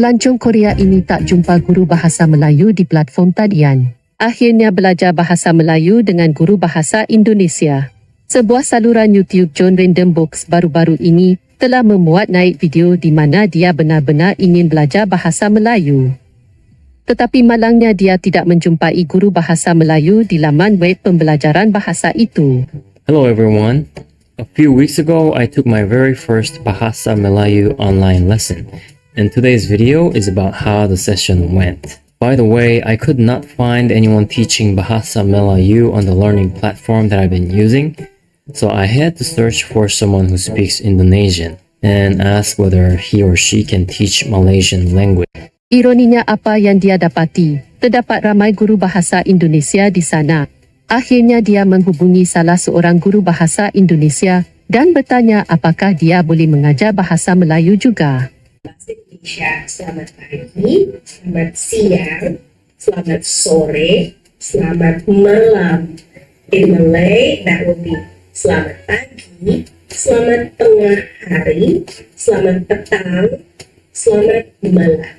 Pelancong Korea ini tak jumpa guru bahasa Melayu di platform tadian. Akhirnya belajar bahasa Melayu dengan guru bahasa Indonesia. Sebuah saluran YouTube John Random Books baru-baru ini telah memuat naik video di mana dia benar-benar ingin belajar bahasa Melayu. Tetapi malangnya dia tidak menjumpai guru bahasa Melayu di laman web pembelajaran bahasa itu. Hello everyone. A few weeks ago, I took my very first Bahasa Melayu online lesson, and today's video is about how the session went. By the way, I could not find anyone teaching Bahasa Melayu on the learning platform that I've been using, so I had to search for someone who speaks Indonesian and ask whether he or she can teach Malaysian language. Ironinya apa yang dia dapati, terdapat ramai guru bahasa Indonesia di sana. Akhirnya dia menghubungi salah seorang guru bahasa Indonesia dan bertanya apakah dia boleh mengajar bahasa Melayu juga. Bahasa Indonesia, selamat pagi, selamat siang, selamat sore, selamat malam. In Malay, that will be selamat pagi, selamat tengah hari, selamat petang, selamat malam.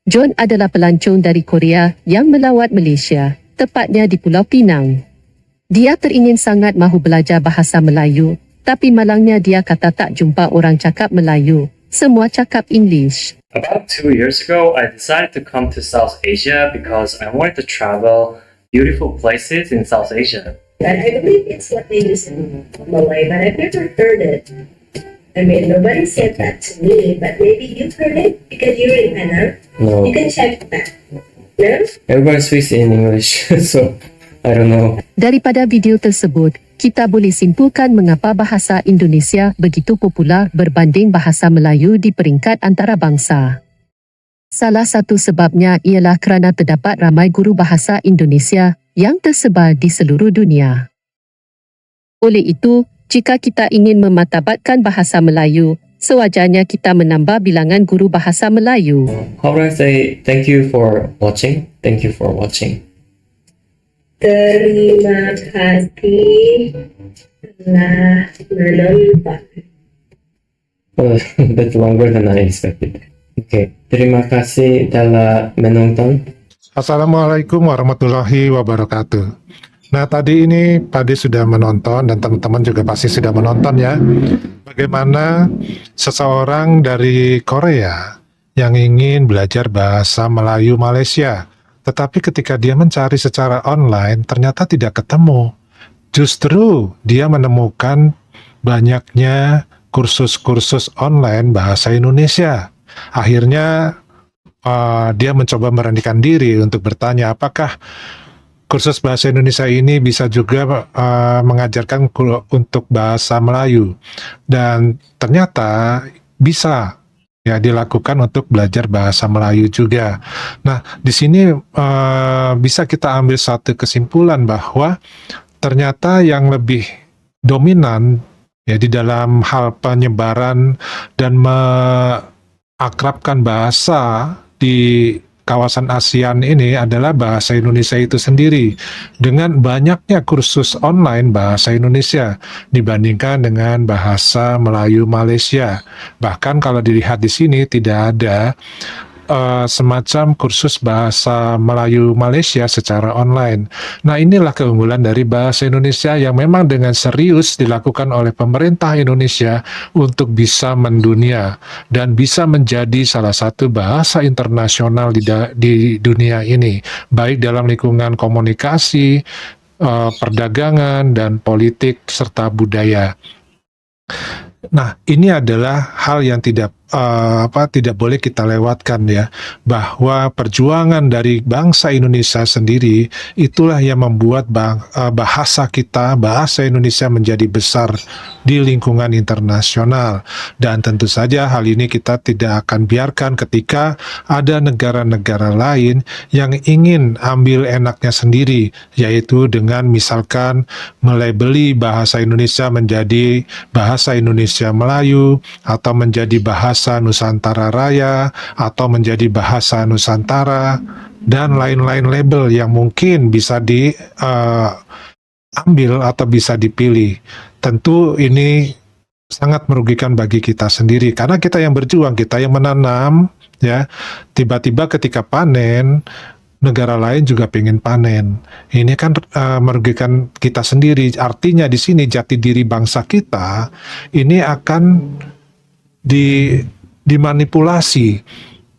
John adalah pelancong dari Korea yang melawat Malaysia, tepatnya di Pulau Pinang. Dia teringin sangat mahu belajar bahasa Melayu, tapi malangnya dia kata tak jumpa orang cakap Melayu. Semua cakap English. About 2 years ago, I decided to come to South Asia because I wanted to travel beautiful places in South Asia. And I believe it's what they use in Malay, but I've never heard it. I mean, nobody said that to me, but maybe you've heard it because you're in Penang. No, You can check that. No? everybody speaks in English, so I don't know. Daripada video tersebut, kita boleh simpulkan mengapa bahasa Indonesia begitu popular berbanding bahasa Melayu di peringkat antarabangsa. Salah satu sebabnya ialah kerana terdapat ramai guru bahasa Indonesia yang tersebar di seluruh dunia. Oleh itu, jika kita ingin memartabatkan bahasa Melayu, sewajarnya kita menambah bilangan guru bahasa Melayu. How would I say thank you for watching? Thank you for watching. Terima kasih telah menonton. That's longer than I expected. Okay, terima kasih telah menonton. Assalamualaikum warahmatullahi wabarakatuh. Nah, tadi ini Padi sudah menonton dan teman-teman juga pasti sudah menonton ya. Bagaimana seseorang dari Korea yang ingin belajar bahasa Melayu Malaysia. Tetapi ketika dia mencari secara online, ternyata tidak ketemu. Justru dia menemukan banyaknya kursus-kursus online bahasa Indonesia. Akhirnya dia mencoba meranikan diri untuk bertanya apakah kursus bahasa Indonesia ini bisa juga mengajarkan untuk bahasa Melayu. Dan ternyata bisa ya dilakukan untuk belajar bahasa Melayu juga. Nah, di sini bisa kita ambil satu kesimpulan bahwa ternyata yang lebih dominan ya di dalam hal penyebaran dan mengakrabkan bahasa di kawasan ASEAN ini adalah bahasa Indonesia itu sendiri, dengan banyaknya kursus online bahasa Indonesia dibandingkan dengan bahasa Melayu Malaysia. Bahkan kalau dilihat di sini tidak ada semacam kursus bahasa Melayu Malaysia secara online. Nah, inilah keunggulan dari bahasa Indonesia yang memang dengan serius dilakukan oleh pemerintah Indonesia untuk bisa mendunia dan bisa menjadi salah satu bahasa internasional di dunia ini, baik dalam lingkungan komunikasi, perdagangan, dan politik serta budaya. Nah, ini adalah hal yang tidak boleh kita lewatkan ya, bahwa perjuangan dari bangsa Indonesia sendiri itulah yang membuat bahasa kita, bahasa Indonesia menjadi besar di lingkungan internasional. Dan tentu saja hal ini kita tidak akan biarkan ketika ada negara-negara lain yang ingin ambil enaknya sendiri, yaitu dengan misalkan melabeli bahasa Indonesia menjadi bahasa Indonesia Melayu, atau menjadi bahasa Nusantara Raya, atau menjadi bahasa Nusantara, dan lain-lain label yang mungkin bisa diambil atau bisa dipilih. Tentu ini sangat merugikan bagi kita sendiri karena kita yang berjuang, kita yang menanam, ya. Tiba-tiba ketika panen, negara lain juga pengen panen. Ini kan merugikan kita sendiri. Artinya di sini jati diri bangsa kita ini akan dimanipulasi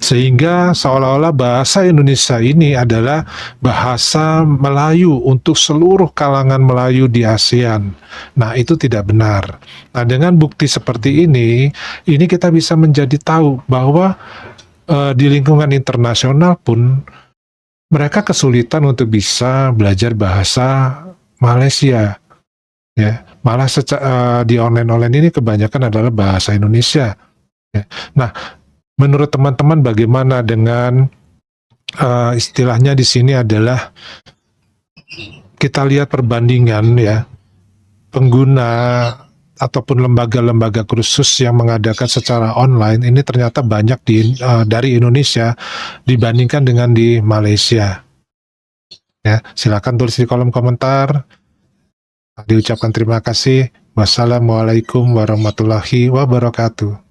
sehingga seolah-olah bahasa Indonesia ini adalah bahasa Melayu untuk seluruh kalangan Melayu di ASEAN. Nah, itu tidak benar. Nah, dengan bukti seperti ini kita bisa menjadi tahu bahwa di lingkungan internasional pun mereka kesulitan untuk bisa belajar bahasa Malaysia. Ya, malah di online ini kebanyakan adalah bahasa Indonesia. Ya. Nah, menurut teman-teman bagaimana dengan istilahnya di sini adalah kita lihat perbandingan ya pengguna ataupun lembaga-lembaga kursus yang mengadakan secara online ini ternyata banyak dari Indonesia dibandingkan dengan di Malaysia. Ya, silakan tulis di kolom komentar. Diucapkan terima kasih. Wassalamualaikum warahmatullahi wabarakatuh.